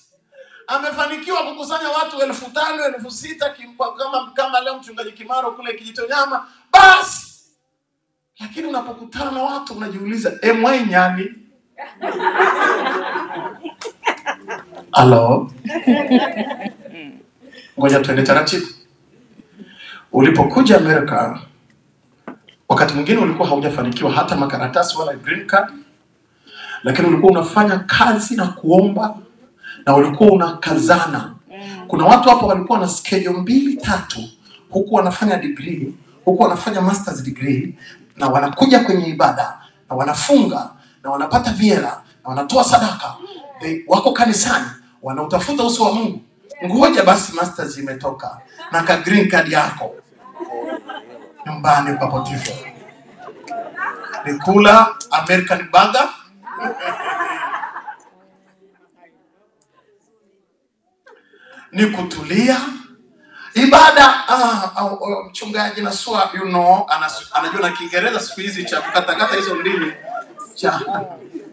S1: amefanikiwa kukusanya watu 5,000, 6,000 kama leo mchungaji Kimaro kule Kijitonyama. Basi lakini unapokutana na watu unajiuliza, mwa nyani? Hello. Ngoja tuende taratibu. Ulipokuja Amerika, wakati mwingine ulikuwa haujafanikiwa hata makaratasi wala green card, lakini ulikuwa unafanya kazi na kuomba na ulikuwa unakazana. Kuna watu hapo walikuwa na schedule 2-3, huku wanafanya degree, huku wanafanya masters degree, na wanakuja kwenye ibada na wanafunga na wanapata viera na wanatoa sadaka. Wako kanisani wanautafuta uso wa Mungu. Ngoja basi masters imetoka na ka green card yako nyumbani kwa Potifa. Nikula American burger. Ni kutulia ibada. Mchungaji na swa anajua na Kiingereza siku hizi cha kukatakata hizo ndimi cha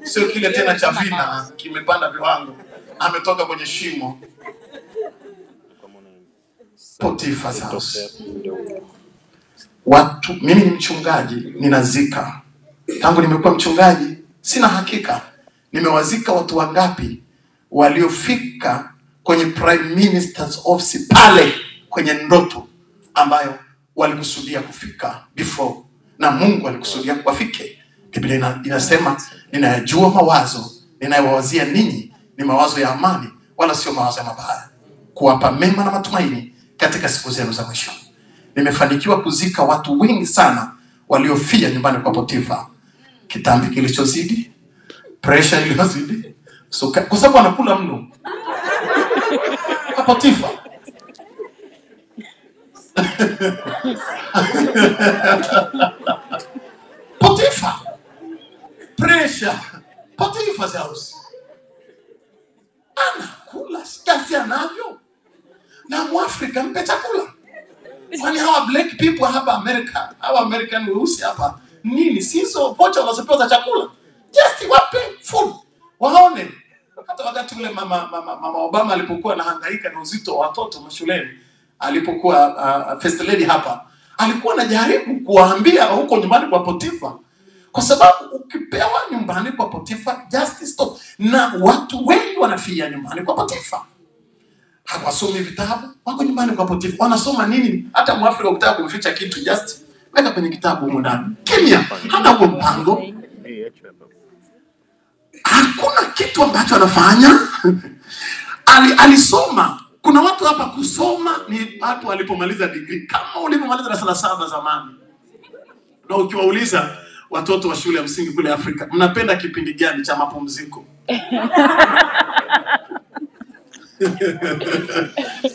S1: sio kile tena cha vina kimepanda viwango, ametoka kwenye shimo. Potiphar's house. watu, mimi ni mchungaji, ninazika. Tangu nimekuwa mchungaji sina hakika nimewazika watu wangapi waliofika kwenye Prime Minister's office pale kwenye ndoto ambayo walikusudia kufika before, na Mungu alikusudia wafike. Biblia inasema ninayajua mawazo ninayowazia ninyi ni mawazo ya amani wala sio mawazo ya mabaya, kuwapa mema na matumaini katika siku zenu za mwisho. Nimefanikiwa kuzika watu wengi sana waliofia nyumbani kwa Potifa. Kitambi kilichozidi, pressure iliyozidi, so kwa sababu anakula mno kwa Potifa. Potifa, pressure, Potifa's house. Anakula kiasi anavyo, na Mwafrika mpe chakula. Kwani hawa black people hapa Amerika, hawa American weusi hapa nini? Sizo vocha wanazopewa za chakula. Just wape food. Waone. Hata wakati ule mama Obama alipokuwa anahangaika na uzito wa watoto mashuleni, alipokuwa first lady hapa, alikuwa anajaribu kuwaambia huko nyumbani kwa Potifa, kwa sababu ukipewa nyumbani kwa Potifa just stop. Na watu wengi wanafia nyumbani kwa Potifa. Hawasomi vitabu, wako nyumbani kwa Potifa. Wanasoma nini? Hata Mwafrika ukitaka kumficha kitu just weka kwenye kitabu huko ndani. Kimya, hana huo mpango. Hakuna kitu ambacho anafanya. Alisoma. Kuna watu hapa kusoma ni watu walipomaliza degree. Kama ulipomaliza darasa la 7 zamani. Na ukiwauliza watoto wa shule ya msingi kule Afrika, mnapenda kipindi gani cha mapumziko?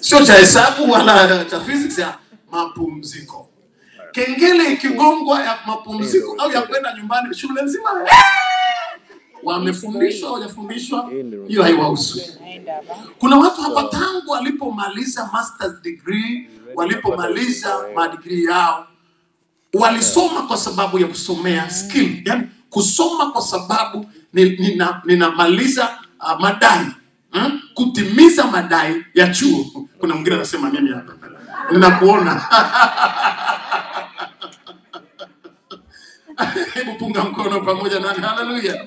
S1: Sio cha hesabu wala cha physics, ya mapumziko. Kengele ikigongwa ya mapumziko au ya kwenda nyumbani, shule nzima wamefundishwa, hawajafundishwa, hiyo haiwahusu. Kuna watu hapa tangu walipomaliza master's degree, walipomaliza madegree yao, walisoma kwa sababu ya kusomea skill. Yani kusoma kwa sababu ninamaliza madai, kutimiza madai ya chuo. Kuna mwingine anasema mimi hapa ninakuona. Hebu punga mkono pamoja nami. Hallelujah.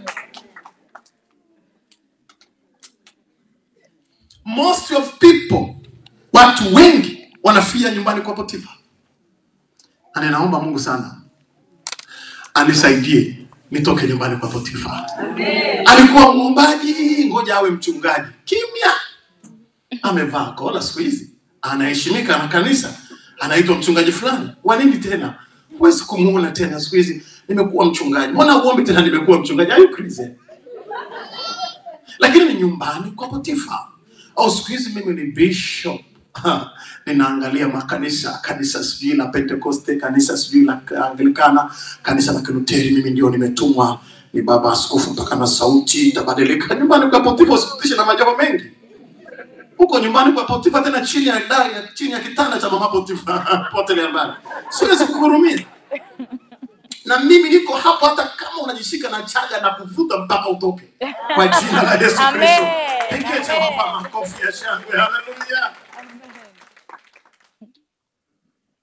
S1: Most of people, watu wengi wanafia nyumbani kwa Potifa. Na ninaomba Mungu sana anisaidie nitoke nyumbani kwa Potifa. Amen. Alikuwa muombaji, ngoja awe mchungaji. Kimya. Amevaa kola siku hizi. Anaheshimika na kanisa. Anaitwa mchungaji fulani. Wa nini tena? Huwezi kumuona tena siku hizi. Nimekuwa mchungaji. Mbona uombi tena nimekuwa mchungaji? Are you crazy? Lakini ni nyumbani kwa Potifa. Au siku hizi mimi ni bishop. Ninaangalia makanisa, kanisa sijui la Pentecoste, kanisa sijui la Anglikana, kanisa la Kiluteri, mimi ndio nimetumwa, ni baba askofu mpaka na sauti itabadilika. Nyumbani kwa Potifa usikutishe na majambo mengi. Huko nyumbani kwa Potifa tena chini ya dari, chini ya kitanda cha mama Potifa, potele mbali. Siwezi kuhurumia. Na mimi niko hapo hata kama unajishika na chaga na kuvuta mpaka utoke. Kwa jina la Yesu Kristo. Pigia cha hapa makofi ya shangwe. Haleluya.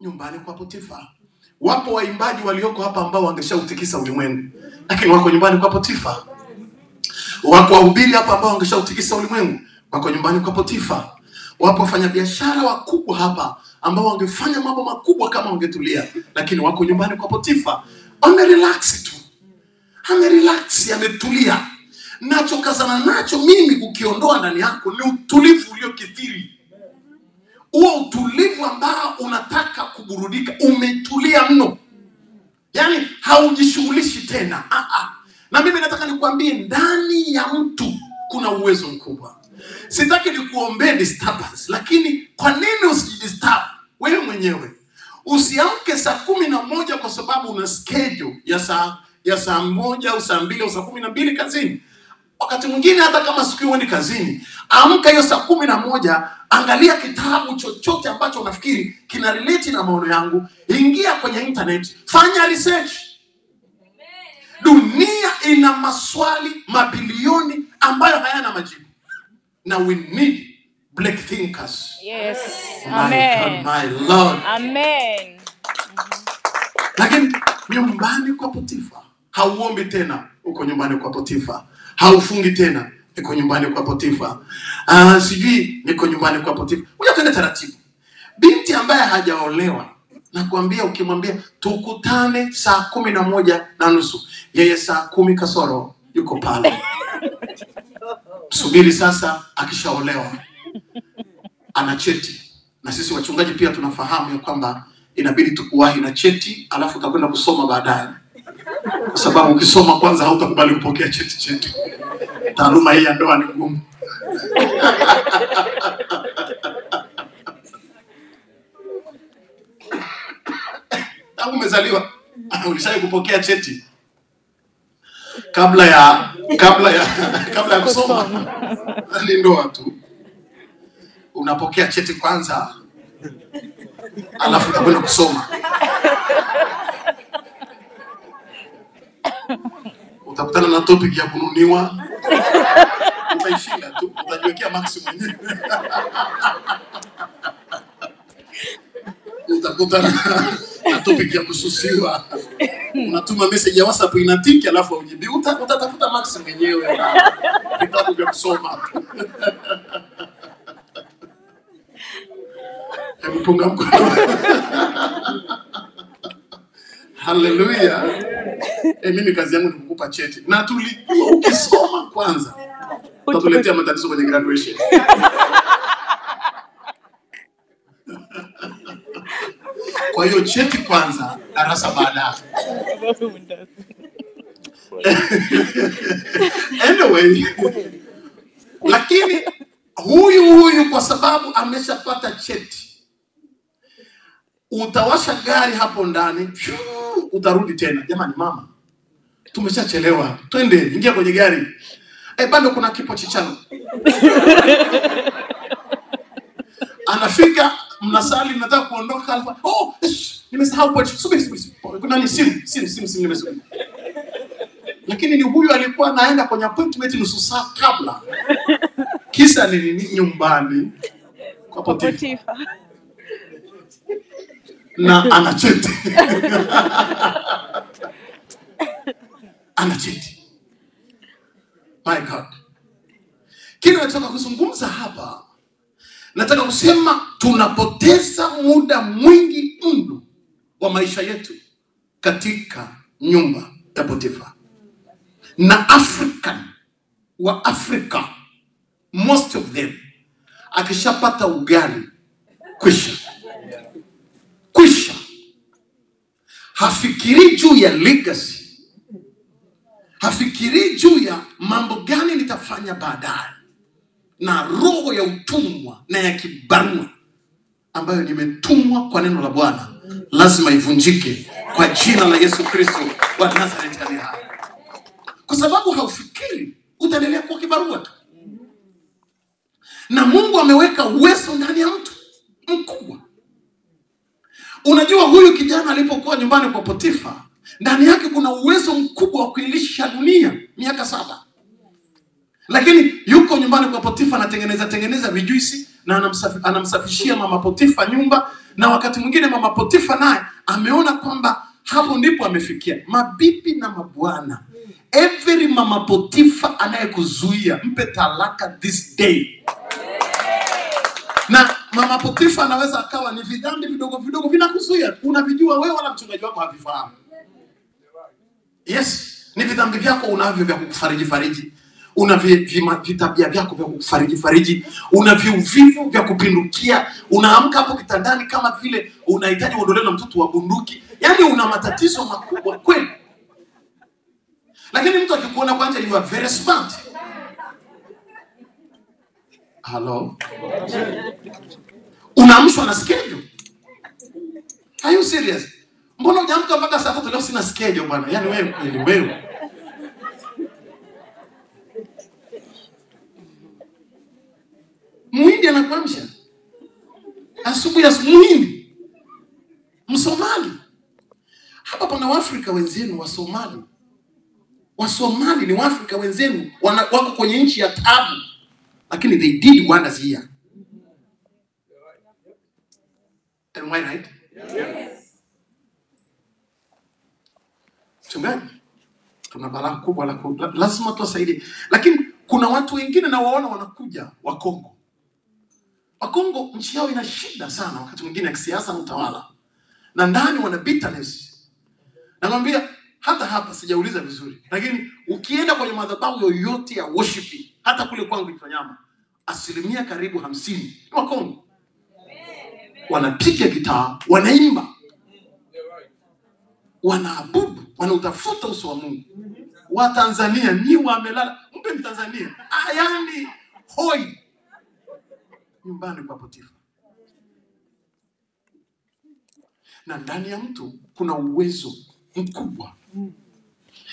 S1: Nyumbani kwa Potifa. Wapo waimbaji walioko hapa ambao wangeshautikisa ulimwengu, lakini wako nyumbani kwa Potifa. Wapo wahubiri hapa ambao wangeshautikisa ulimwengu, wako nyumbani kwa Potifa. Wapo wafanyabiashara wakubwa hapa ambao wangefanya mambo makubwa kama wangetulia, lakini wako nyumbani kwa Potifa. Amerelax tu. Amerelax, ametulia. Nachokazana nacho mimi kukiondoa ndani yako ni utulivu uliokithiri. Huo utulivu ambao unataka kuburudika, umetulia mno. Yani haujishughulishi tena. Na mimi nataka nikwambie ndani ya mtu kuna uwezo mkubwa. Sitaki nikuombee disturbance, lakini kwa nini usijidisturb wewe mwenyewe? Usiamke saa 11 kwa sababu una schedule ya saa 1 au saa 2 au saa 12 kazini. Wakati mwingine hata kama siku hiyo ni kazini, amka hiyo saa 11, angalia kitabu chochote ambacho unafikiri kina relate na maono yangu, ingia kwenye internet, fanya research. Dunia ina maswali mabilioni ambayo hayana majibu. Na we need black thinkers.
S2: Yes.
S1: My God, my Lord.
S2: Amen.
S1: Lakini nyumbani kwa Potifa, hauombi tena, uko nyumbani kwa Potifa. Haufungi tena, uko nyumbani kwa Potifa. Sijui niko nyumbani kwa Potifa. Ngoja tuende taratibu. Binti ambaye hajaolewa, nakwambia ukimwambia tukutane saa 11:30, yeye saa 10 kasoro yuko pale. Subiri sasa, akishaolewa ana cheti. Na sisi wachungaji pia tunafahamu ya kwamba inabidi tukuwahi na cheti, alafu utakwenda kusoma baadaye. Kwa sababu ukisoma kwanza hautakubali kupokea cheti chetu. Taaluma hii ya ndoa ni ngumu. Tangu umezaliwa ulishawahi kupokea cheti kabla ya kusoma? Ni ndoa tu. Unapokea cheti kwanza, alafu utakwenda kusoma. Utakutana na topic ya kununiwa, utaishinda tu, utajiwekea max mwenyewe. Utakutana na topic ya kususiwa, unatuma message ya WhatsApp inatiki, alafu ujibi, utatafuta max mwenyewe na vitabu vya kusoma. Hebu punga mkono. Hallelujah. Mimi kazi yangu ni kukupa cheti. Na tulijua ukisoma kwanza utatuletea matatizo kwenye graduation. Kwa hiyo cheti kwanza, darasa baadaye. Anyway, lakini huyu kwa sababu ameshapata cheti, utawasha gari hapo ndani, utarudi tena. Jamani mama, tumeshachelewa, twende, ingia kwenye gari. Bado kuna kipochi chano. Anafika, mnasali, mnataka kuondoka, alfa, nimesahau pochi, subiri. Kuna ni simu nimesubiri. Lakini ni huyu alikuwa anaenda kwenye appointment nusu saa kabla. Kisa ni nyumbani kwa Potifa. Na ana cheti. Ana cheti. My God. Kile nataka kuzungumza hapa, nataka kusema tunapoteza muda mwingi mno wa maisha yetu katika nyumba ya Potifa. Na Africa, most of them, akishapata ugali, kwisha. Hafikiri juu ya legacy. Hafikiri juu ya mambo gani nitafanya baadaye. Na roho ya utumwa na ya kibarua ambayo nimetumwa kwa neno la Bwana lazima ivunjike kwa jina la Yesu Kristo wa Nazareti aliye hai. Kwa sababu haufikiri, utaendelea kuwa kibarua tu. Na Mungu ameweka uwezo ndani ya mtu mkubwa. Unajua huyu kijana alipokuwa nyumbani kwa Potifa, ndani yake kuna uwezo mkubwa wa kuilisha dunia miaka 7. Lakini yuko nyumbani kwa Potifa anatengeneza vijuisi na anamsafishia mama Potifa nyumba, na wakati mwingine mama Potifa naye ameona kwamba hapo ndipo amefikia. Mabibi na mabwana, every mama Potifa anayekuzuia, mpe talaka this day. Na mama Potifa anaweza akawa ni vidhambi vidogo vinakuzuia, unavijua wewe wala mchungaji wako havifahamu. Yes, ni vidhambi vyako unavyo vya kukufariji. Una vitabia vyako vya kufariji, una viuvivu vya kupindukia, unaamka hapo kitandani kama vile unahitaji uondolewe na mtoto wa bunduki. Yaani una matatizo makubwa kweli. Lakini mtu akikuona kwanza you are very smart. Hello? Unaamshwa na schedule. Are you serious? Mbona hujaamka mpaka saa 4 leo sina schedule bwana? Yaani wewe kweli wewe. Muhindi anakuamsha asubuhi Muhindi, Msomali. Hapa pana Waafrika wenzenu Wasomali ni Waafrika wenzenu, wako kwenye nchi ya taabu, lakini they did wonders here. Am I right? Yes. Mchungaji, tuna balaa kubwa lazima tuwasaidie. Lakini kuna watu wengine na waona wanakuja Wakongo. Wakongo nchi yao ina shida sana wakati mwingine ya kisiasa na utawala. Na ndani wana bitterness. Namwambia hata hapa sijauliza vizuri. Lakini ukienda kwenye madhabahu yoyote ya worship, hata kule kwangu Itonyama, asilimia karibu 50 ni Wakongo. Wanapiga gitaa, wanaimba, wanaabudu, wanautafuta uso wa Mungu. Wa Tanzania ni wamelala. Mpe Mtanzania yani hoi nyumbani kwa Potifa. Na ndani ya mtu kuna uwezo mkubwa.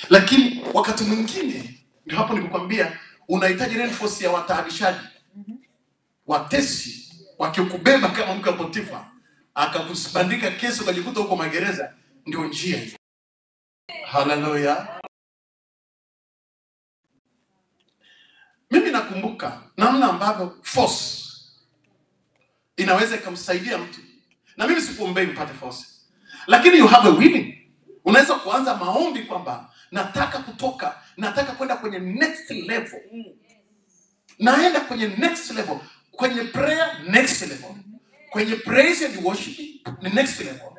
S1: Lakini wakati mwingine ndio hapo nikukwambia unahitaji reinforce ya wataabishaji. Watesi wakikubeba kama mke wa Potifa akakusibandika kesi ukajikuta huko magereza, ndio njia hiyo. Haleluya. Mimi nakumbuka namna ambavyo force inaweza kumsaidia mtu. Na mimi sikuombei mpate force. Lakini you have a willing. Unaweza kuanza maombi kwamba nataka kutoka, nataka kwenda kwenye next level. Naenda kwenye next level. Kwenye prayer, next level. Kwenye praise and worship, next level.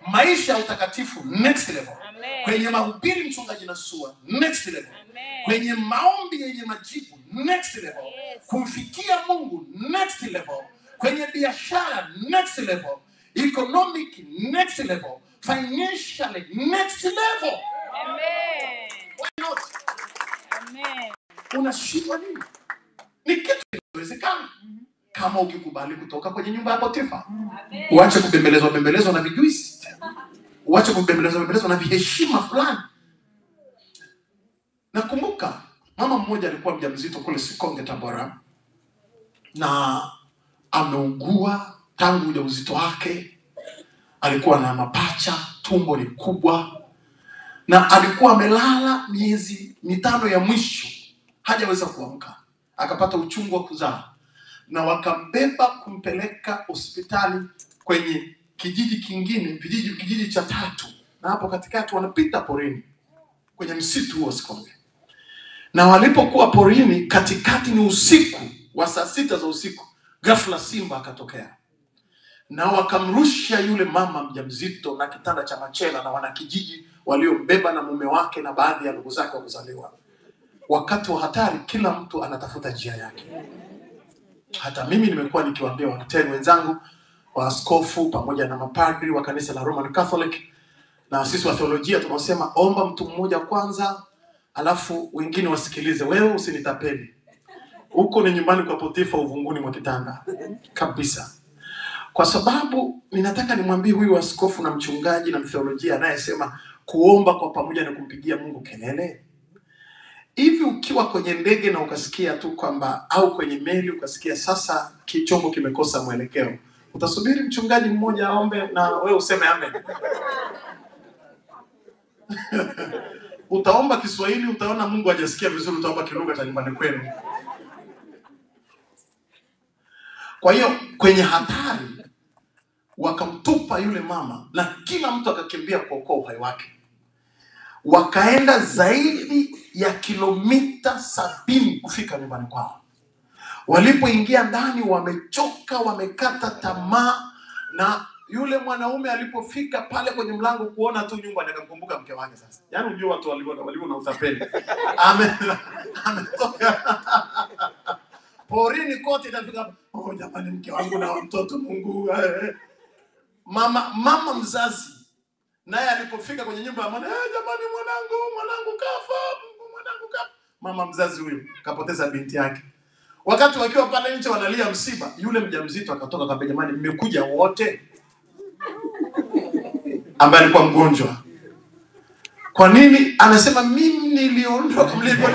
S1: Maisha ya utakatifu, next level.
S2: Amen.
S1: Kwenye mahubiri mchungaji na sua, next level.
S2: Amen.
S1: Kwenye maombi yenye majibu, next level.
S2: Yes.
S1: Kumfikia Mungu, next level. Kwenye biashara, next level. Economic, next level. Financially, next level.
S2: Amen.
S1: Why not?
S2: Amen.
S1: Unashindwa nini? Ni kitu kinawezekana. Kama ukikubali kutoka kwenye nyumba ya Potifa. Uache kubembelezwa na vijuisi. Uache kubembelezwa na viheshima fulani. Nakumbuka mama mmoja alikuwa mjamzito kule Sikonge Tabora. Na ameugua tangu ujauzito wake. Alikuwa na mapacha, tumbo ni kubwa. Na alikuwa amelala miezi 5 ya mwisho. Hajaweza kuamka. Akapata uchungu wa kuzaa. Na wakambeba kumpeleka hospitali kwenye kijiji kingine, kijiji cha 3. Na hapo katikati wanapita porini kwenye msitu wa Sikonge. Na walipokuwa porini katikati ni usiku wa saa 6 za usiku, ghafla simba akatokea. Na wakamrusha yule mama mjamzito na kitanda cha machela na wanakijiji waliombeba na mume wake na baadhi ya ndugu zake wa kuzaliwa. Wakati wa hatari kila mtu anatafuta njia yake. Hata mimi nimekuwa nikiwaambia wanateni wenzangu, waaskofu pamoja na mapadri wa kanisa la Roman Catholic na sisi wa theolojia tunasema omba mtu mmoja kwanza, alafu wengine wasikilize. Wewe usinitapeli. Huko ni nyumbani kwa Potifa, uvunguni mwa kitanda. Kabisa. Kwa sababu ninataka nimwambie huyu askofu na mchungaji na mtheolojia anayesema kuomba kwa pamoja na kumpigia Mungu kelele. Hivi ukiwa kwenye ndege na ukasikia tu kwamba, au kwenye meli ukasikia sasa kichombo kimekosa mwelekeo, utasubiri mchungaji mmoja aombe na wewe useme amen? Utaomba Kiswahili, utaona Mungu hajasikia vizuri, utaomba kilugha cha nyumbani kwenu. Kwa hiyo kwenye hatari wakamtupa yule mama na kila mtu akakimbia kuokoa uhai wake. Wakaenda zaidi ya kilomita 70 kufika nyumbani kwao. Walipoingia ndani wamechoka, wamekata tamaa, na yule mwanaume alipofika pale kwenye mlango kuona tu nyumba akamkumbuka mke wake sasa. Yaani unajua watu walivyo na utapeli. Ametoka porini kote itafika, oh jamani mke wangu na mtoto Mungu. Mama mzazi naye alipofika kwenye nyumba ya mwana, jamani mwanangu kafa. Mama mzazi huyo kapoteza binti yake. Wakati wakiwa pale nje wanalia msiba, yule mjamzito akatoka kwa jamani mmekuja wote? Ambaye alikuwa mgonjwa. Kwa nini? Anasema mimi niliondoka mlipo.